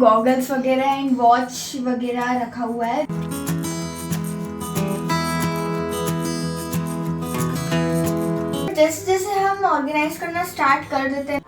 Goggles वगैरह and watch वगैरह रखा हुआ है। जैसे जैसे हम ऑर्गेनाइज करना स्टार्ट कर देते हैं,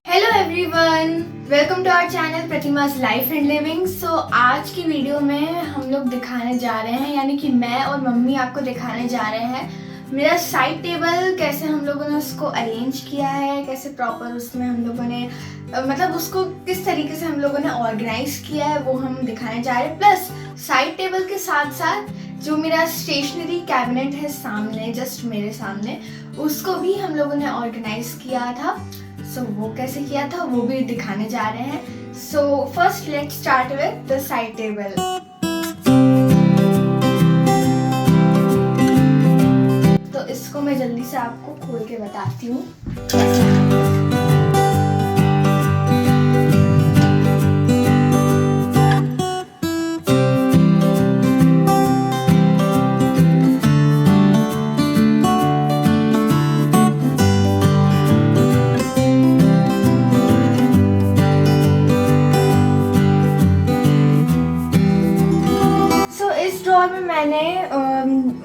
hello everyone, welcome to our channel प्रतिमा's लाइफ एंड लिविंग। सो आज की वीडियो में हम लोग दिखाने जा रहे हैं, यानी कि मैं और मम्मी आपको दिखाने जा रहे हैं मेरा साइड टेबल कैसे हम लोगों ने उसको अरेंज किया है, कैसे प्रॉपर उसमें हम लोगों ने मतलब उसको किस तरीके से हम लोगों ने ऑर्गेनाइज किया है वो हम दिखाने जा रहे हैं। प्लस साइड टेबल के साथ साथ जो मेरा स्टेशनरी कैबिनेट है सामने, जस्ट मेरे सामने, उसको भी हम लोगों ने ऑर्गेनाइज किया था। सो वो कैसे किया था वो भी दिखाने जा रहे हैं। So first let's start with the side table. तो इसको मैं जल्दी से आपको खोल के बताती हूँ।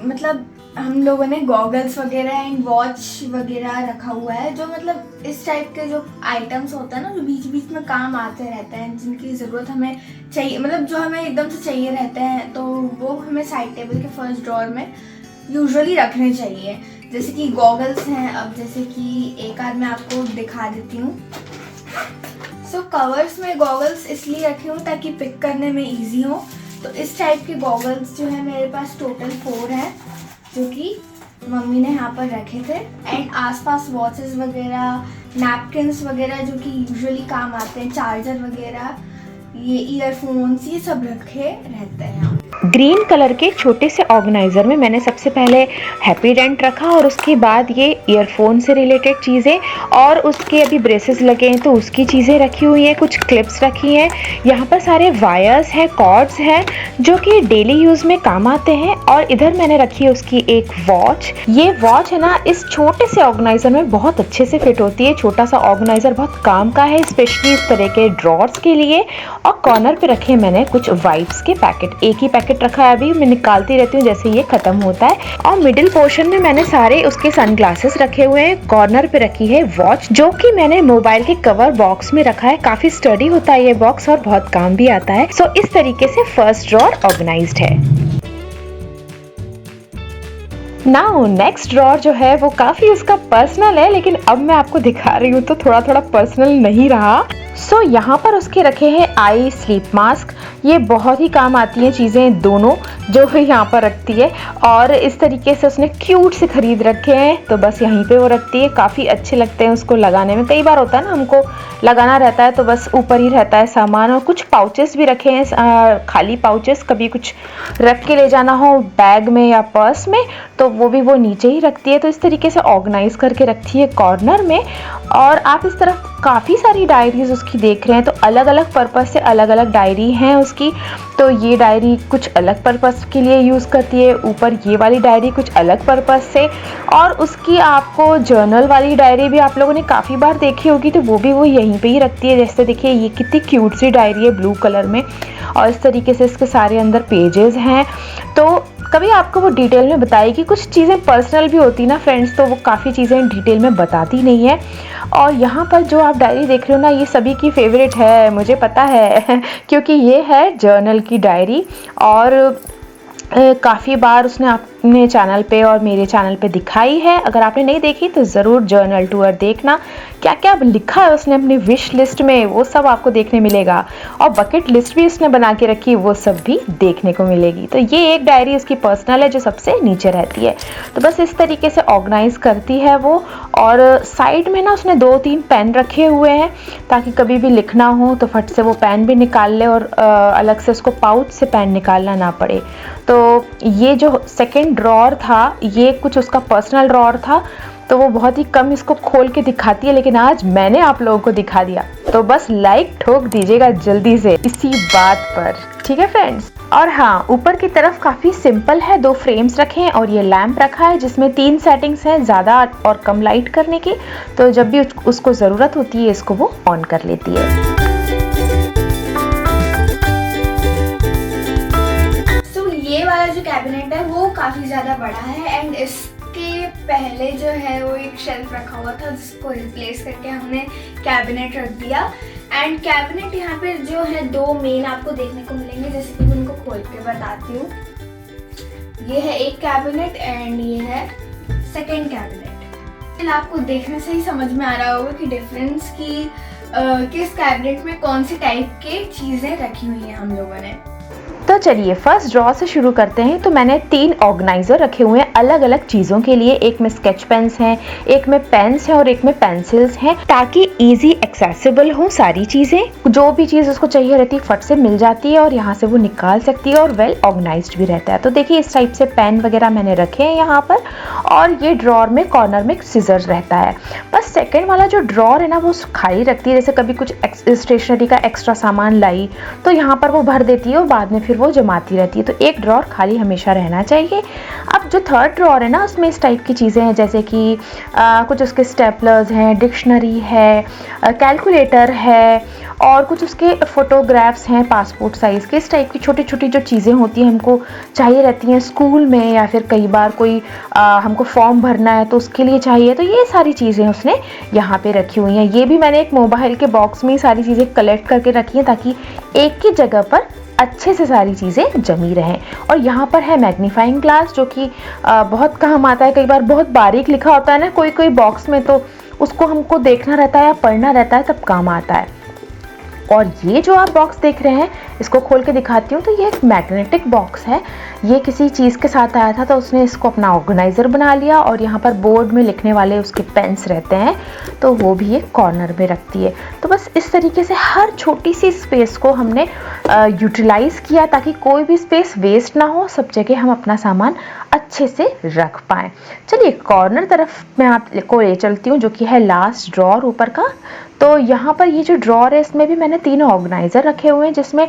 मतलब हम लोगों ने गॉगल्स वगैरह एंड वॉच वगैरह रखा हुआ है, जो मतलब इस टाइप के जो आइटम्स होते हैं ना, जो बीच बीच में काम आते रहते हैं, जिनकी ज़रूरत हमें चाहिए, मतलब जो हमें एकदम से चाहिए रहते हैं, तो वो हमें साइड टेबल के फर्स्ट ड्रॉअर में यूजुअली रखने चाहिए। जैसे कि गॉगल्स हैं, अब जैसे कि एक आध मैं आपको दिखा देती हूँ। सो कवर्स में गॉगल्स इसलिए रखी हूँ ताकि पिक करने में ईजी हो। तो इस टाइप के गॉगल्स जो है मेरे पास टोटल 4 हैं, जो कि मम्मी ने यहाँ पर रखे थे। एंड आसपास वॉचेस वगैरह, नैपकिन्स वगैरह जो कि यूजुअली काम आते हैं, चार्जर वगैरह, ये ईयरफोन्स, ये सब रखे रहते हैं। ग्रीन कलर के छोटे से ऑर्गेनाइज़र में मैंने सबसे पहले हैप्पी डेंट रखा और उसके बाद ये ईयरफोन से रिलेटेड चीज़ें, और उसके अभी ब्रेसेस लगे हैं तो उसकी चीज़ें रखी हुई हैं, कुछ क्लिप्स रखी हैं। यहाँ पर सारे वायर्स हैं, कॉर्ड्स हैं जो कि डेली यूज़ में काम आते हैं। और इधर मैंने रखी है उसकी एक वॉच। ये वॉच है ना, इस छोटे से ऑर्गेनाइज़र में बहुत अच्छे से फिट होती है। छोटा सा ऑर्गेनाइज़र बहुत काम का है, स्पेशली इस तरह के ड्रॉर्स के लिए। और कॉर्नर पे रखे मैंने कुछ वाइप्स के पैकेट, एक ही पैकेट रखा है, अभी मैं निकालती रहती हूँ जैसे ये खत्म होता है। और मिडिल पोर्शन में मैंने सारे उसके सनग्लासेस रखे हुए हैं। कॉर्नर पे रखी है वॉच, जो कि मैंने मोबाइल के कवर बॉक्स में रखा है। काफी स्टडी होता है ये बॉक्स और बहुत काम भी आता है। सो इस तरीके से फर्स्ट ड्रॉअर ऑर्गेनाइज्ड है। नाउ नेक्स्ट ड्रॉअर जो है वो काफी उसका पर्सनल है, लेकिन अब मैं आपको दिखा रही हूँ तो थोड़ा थोड़ा पर्सनल नहीं रहा। सो यहाँ पर उसके रखे हैं आई स्लीप मास्क। ये बहुत ही काम आती हैं चीज़ें दोनों जो यहाँ पर रखती है। और इस तरीके से उसने क्यूट से खरीद रखे हैं, तो बस यहीं पे वो रखती है। काफ़ी अच्छे लगते हैं उसको लगाने में। कई बार होता है ना, हमको लगाना रहता है तो बस ऊपर ही रहता है सामान। और कुछ पाउचेस भी रखे हैं, खाली पाउचेस, कभी कुछ रख के ले जाना हो बैग में या पर्स में तो वो भी वो नीचे ही रखती है। तो इस तरीके से ऑर्गेनाइज करके रखती है कॉर्नर में। और आप इस तरफ काफ़ी सारी डायरीज उसकी देख रहे हैं, तो अलग अलग पर्पस से अलग अलग डायरी हैं उसकी। तो ये डायरी कुछ अलग पर्पस के लिए यूज़ करती है, ऊपर ये वाली डायरी कुछ अलग पर्पस से। और उसकी आपको जर्नल वाली डायरी भी आप लोगों ने काफ़ी बार देखी होगी, तो वो भी वो यहीं पे ही रखती है। जैसे देखिए ये कितनी क्यूट सी डायरी है ब्लू कलर में, और इस तरीके से इसके सारे अंदर पेजेस हैं। तो कभी आपको वो डिटेल में बताएगी। कुछ चीज़ें पर्सनल भी होती ना फ्रेंड्स, तो वो काफ़ी चीज़ें डिटेल में बताती नहीं है। और यहाँ पर जो आप डायरी देख रहे हो ना, ये सभी की फेवरेट है, मुझे पता है क्योंकि ये है जर्नल की डायरी। और काफ़ी बार उसने अपने चैनल पे और मेरे चैनल पे दिखाई है। अगर आपने नहीं देखी तो ज़रूर जर्नल टूर देखना। क्या क्या लिखा है उसने अपनी विश लिस्ट में वो सब आपको देखने मिलेगा। और बकेट लिस्ट भी उसने बना के रखी, वो सब भी देखने को मिलेगी। तो ये एक डायरी उसकी पर्सनल है जो सबसे नीचे रहती है। तो बस इस तरीके से ऑर्गेनाइज करती है वो। और साइड में ना उसने 2-3 पेन रखे हुए हैं, ताकि कभी भी लिखना हो तो फट से वो पेन भी निकाल ले और अलग से उसको पाउच से पेन निकालना ना पड़े। तो ये जो सेकंड ड्रॉअर था, ये कुछ उसका पर्सनल ड्रॉअर था, तो वो बहुत ही कम इसको खोल के दिखाती है, लेकिन आज मैंने आप लोगों को दिखा दिया। तो बस लाइक ठोक दीजिएगा जल्दी से इसी बात पर। ठीक है फ्रेंड्स। और हाँ, ऊपर की तरफ काफ़ी सिंपल है, 2 फ्रेम्स रखे हैं और ये लैंप रखा है जिसमें 3 सेटिंग्स हैं, ज़्यादा और कम लाइट करने की। तो जब भी उसको ज़रूरत होती है इसको वो ऑन कर लेती है। ये वाला जो कैबिनेट है वो काफ़ी ज़्यादा बड़ा है एंड इसके पहले जो है वो एक शेल्फ रखा हुआ था जिसको रिप्लेस करके हमने कैबिनेट रख दिया। एंड कैबिनेट यहाँ पे जो है 2 मेन आपको देखने को मिलेंगे, जैसे कि मैं उनको खोल के बताती हूँ। ये है एक कैबिनेट एंड ये है सेकेंड कैबिनेट। आपको देखने से ही समझ में आ रहा होगा कि डिफरेंस की किस कैबिनेट में कौन सी टाइप के चीज़ें रखी हुई हैं हम लोगों ने। तो चलिए फर्स्ट ड्रॉ से शुरू करते हैं। तो मैंने 3 ऑर्गेनाइजर रखे हुए हैं अलग अलग चीज़ों के लिए। एक में स्केच पेन्स हैं, एक में पेन्स हैं और एक में पेंसिल्स हैं, ताकि इजी एक्सेसिबल हो सारी चीज़ें। जो भी चीज़ उसको चाहिए रहती है फट से मिल जाती है और यहाँ से वो निकाल सकती है और वेल ऑर्गेनाइज्ड भी रहता है। तो देखिए इस टाइप से पेन वगैरह मैंने रखे हैं यहाँ पर। और ये ड्रॉर में कॉर्नर में सीजर्स रहता है। बस सेकेंड वाला जो ड्रॉर है ना वो खाली रखती है, जैसे कभी कुछ स्टेशनरी का एक्स्ट्रा सामान लाई तो यहाँ पर वो भर देती है और बाद में फिर वो जमाती रहती है। तो एक ड्रॉर खाली हमेशा रहना चाहिए। अब जो थर्ड ड्रॉर है ना उसमें इस टाइप की चीज़ें हैं, जैसे कि कुछ उसके स्टेपलर्स हैं, डिक्शनरी है, कैलकुलेटर है और कुछ उसके फोटोग्राफ्स हैं पासपोर्ट साइज़ के। इस टाइप की छोटी छोटी जो चीज़ें होती हैं हमको चाहिए रहती हैं स्कूल में, या फिर कई बार कोई हमको फॉर्म भरना है तो उसके लिए चाहिए। तो ये सारी चीज़ें उसने यहाँ पे रखी हुई हैं। ये भी मैंने एक मोबाइल के बॉक्स में ही सारी चीज़ें कलेक्ट करके रखी हैं ताकि एक ही जगह पर अच्छे से सारी चीज़ें जमी रहें। और यहाँ पर है मैग्नीफाइंग ग्लास जो कि बहुत काम आता है। कई बार बहुत बारीक लिखा होता है ना कोई कोई बॉक्स में, तो उसको हमको देखना रहता है या पढ़ना रहता है, तब काम आता है। और ये जो आप बॉक्स देख रहे हैं इसको खोल के दिखाती हूँ। तो ये एक मैग्नेटिक बॉक्स है। ये किसी चीज़ के साथ आया था तो उसने इसको अपना ऑर्गेनाइज़र बना लिया और यहाँ पर बोर्ड में लिखने वाले उसके पेन्स रहते हैं तो वो भी एक कॉर्नर में रखती है। तो बस इस तरीके से हर छोटी सी स्पेस को हमने यूटिलाइज़ किया ताकि कोई भी स्पेस वेस्ट ना हो, सब जगह हम अपना सामान अच्छे से रख पाएँ। चलिए कॉर्नर तरफ मैं आपको ले चलती हूँ जो कि है लास्ट ड्रॉर ऊपर का। तो यहाँ पर ये जो ड्रॉर है इसमें भी मैंने 3 ऑर्गेनाइज़र रखे हुए हैं जिसमें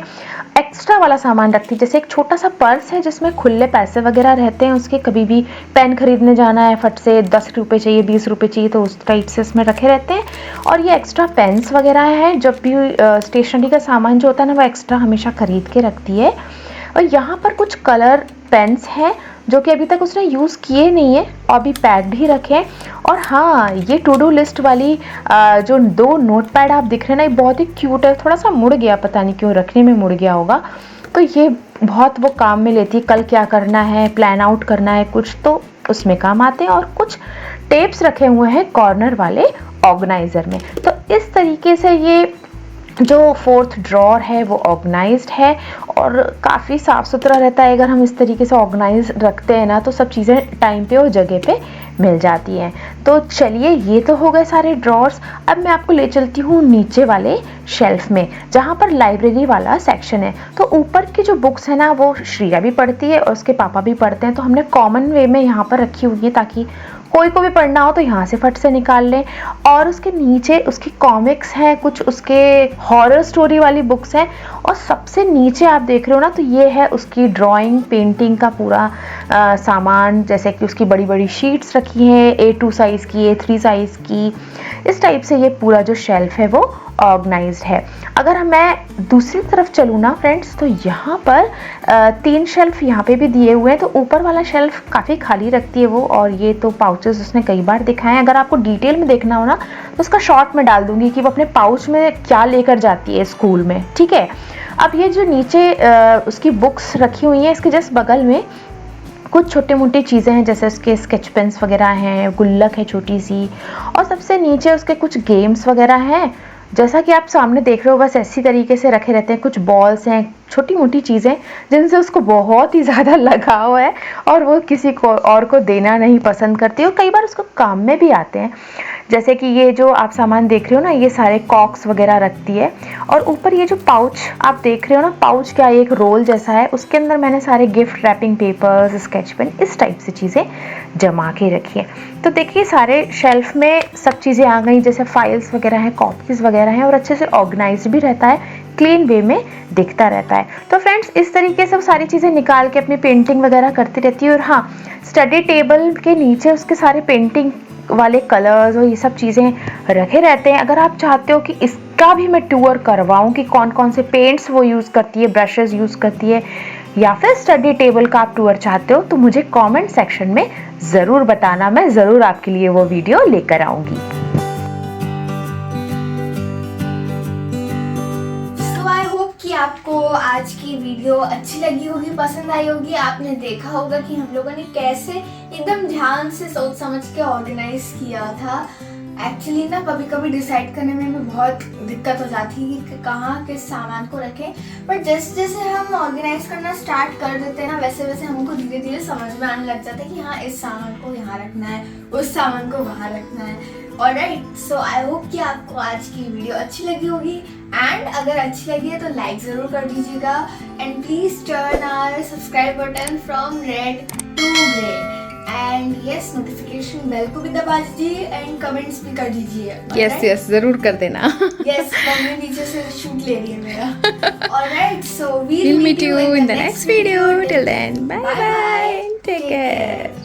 एक्स्ट्रा वाला सामान रखती है। जैसे एक छोटा सा पर्स है जिसमें खुले पैसे वगैरह रहते हैं उसके, कभी भी पेन खरीदने जाना है फट से 10 रुपये चाहिए 20 रुपये चाहिए तो उस टाइप से इसमें रखे रहते हैं। और ये एक्स्ट्रा पेन्स वगैरह हैं, जब भी स्टेशनरी का सामान जो होता है ना वो एक्स्ट्रा हमेशा खरीद के रखती है। और यहाँ पर कुछ कलर पेन्स हैं जो कि अभी तक उसने यूज़ किए नहीं है और अभी पैक्ड ही रखे हैं। और हाँ, ये टू डू लिस्ट वाली जो 2 नोटपैड आप दिख रहे हैं ना, ये बहुत ही क्यूट है। थोड़ा सा मुड़ गया, पता नहीं क्यों रखने में मुड़ गया होगा। तो ये बहुत वो काम में लेती है, कल क्या करना है, प्लान आउट करना है कुछ तो उसमें काम आते हैं। और कुछ टेप्स रखे हुए हैं कॉर्नर वाले ऑर्गेनाइज़र में। तो इस तरीके से ये जो 4th ड्रॉर है वो ऑर्गेनाइज्ड है और काफ़ी साफ़ सुथरा रहता है। अगर हम इस तरीके से ऑर्गेनाइज रखते हैं ना तो सब चीज़ें टाइम पे और जगह पे मिल जाती हैं। तो चलिए ये तो हो गए सारे ड्रॉर्स। अब मैं आपको ले चलती हूँ नीचे वाले शेल्फ में जहाँ पर लाइब्रेरी वाला सेक्शन है। तो ऊपर की जो बुक्स है ना वो श्रिया भी पढ़ती है और उसके पापा भी पढ़ते हैं, तो हमने कॉमन वे में यहाँ पर रखी हुई है ताकि कोई को भी पढ़ना हो तो यहाँ से फट से निकाल लें। और उसके नीचे उसकी कॉमिक्स हैं, कुछ उसके हॉरर स्टोरी वाली बुक्स हैं। और सबसे नीचे आप देख रहे हो ना तो ये है उसकी ड्राइंग पेंटिंग का पूरा सामान, जैसे कि उसकी बड़ी बड़ी शीट्स रखी हैं A2 साइज़ की, A3 साइज़ की। इस टाइप से ये पूरा जो शेल्फ है वो ऑर्गेनाइज्ड है। अगर मैं दूसरी तरफ चलूँ ना फ्रेंड्स तो यहाँ पर 3 शेल्फ यहाँ पे भी दिए हुए हैं। तो ऊपर वाला शेल्फ काफ़ी खाली रखती है वो, और ये तो पाउचेस उसने कई बार दिखाए हैं। अगर आपको डिटेल में देखना हो ना तो उसका शॉर्ट में डाल दूंगी कि वो अपने पाउच में क्या लेकर जाती है स्कूल में, ठीक है। अब ये जो नीचे उसकी बुक्स रखी हुई हैं इसके जस्ट बगल में कुछ छोटे मोटी चीज़ें हैं, जैसे उसके स्केच पेन्स वगैरह हैं, गुल्लक है छोटी सी, और सबसे नीचे उसके कुछ गेम्स वगैरह हैं जैसा कि आप सामने देख रहे हो। बस ऐसी तरीके से रखे रहते हैं। कुछ बॉल्स हैं, छोटी मोटी चीज़ें जिनसे उसको बहुत ही ज़्यादा लगाव है और वो किसी को और को देना नहीं पसंद करती और कई बार उसको काम में भी आते हैं। जैसे कि ये जो आप सामान देख रहे हो ना, ये सारे कॉक्स वगैरह रखती है। और ऊपर ये जो पाउच आप देख रहे हो ना, पाउच क्या एक रोल जैसा है, उसके अंदर मैंने सारे gift wrapping papers, sketch pen, इस टाइप से चीज़ें जमा के रखी है। तो देखिए सारे शेल्फ में सब चीज़ें आ गई, जैसे फाइल्स वगैरह हैं, कॉपीज़ वगैरह हैं, और अच्छे से ऑर्गेनाइज भी रहता है, क्लीन वे में दिखता रहता है। तो फ्रेंड्स इस तरीके से सारी चीज़ें निकाल के अपनी पेंटिंग वगैरह करती रहती है। और हाँ, स्टडी टेबल के नीचे उसके सारे पेंटिंग वाले कलर्स और ये सब चीज़ें रखे रहते हैं। अगर आप चाहते हो कि इसका भी मैं टूर करवाऊँ कि कौन कौन से पेंट्स वो यूज़ करती है, ब्रशेज़ यूज़ करती है, या फिर स्टडी टेबल का आप टूर चाहते हो, तो मुझे कमेंट सेक्शन में ज़रूर बताना, मैं ज़रूर आपके लिए वो वीडियो लेकर आऊँगी। आई होप कि आपको आज की वीडियो अच्छी लगी होगी, पसंद आई होगी। आपने देखा होगा कि हम लोगों ने कैसे एकदम ध्यान से सोच समझ के ऑर्गेनाइज किया था। एक्चुअली ना कभी कभी डिसाइड करने में भी बहुत दिक्कत हो जाती है कि कहाँ किस सामान को रखें, बट जैसे जैसे हम ऑर्गेनाइज करना स्टार्ट कर देते हैं ना, वैसे वैसे हमको धीरे धीरे समझ में आने लग जाता है कि हाँ इस सामान को यहाँ रखना है, उस सामान को वहाँ रखना है। ऑलराइट, सो आई होप कि आपको आज की वीडियो अच्छी लगी होगी, एंड अगर अच्छी लगी है तो लाइक ज़रूर कर दीजिएगा, and please turn our subscribe button from red to grey, and yes notification bell को भी दबा दीजिए, एंड कमेंट्स भी कर दीजिए। यस ज़रूर कर देना। यस, मम्मी नीचे से शूट ले रही है मेरा। Alright, so we'll meet you in the next video. Till then, bye bye. Take care.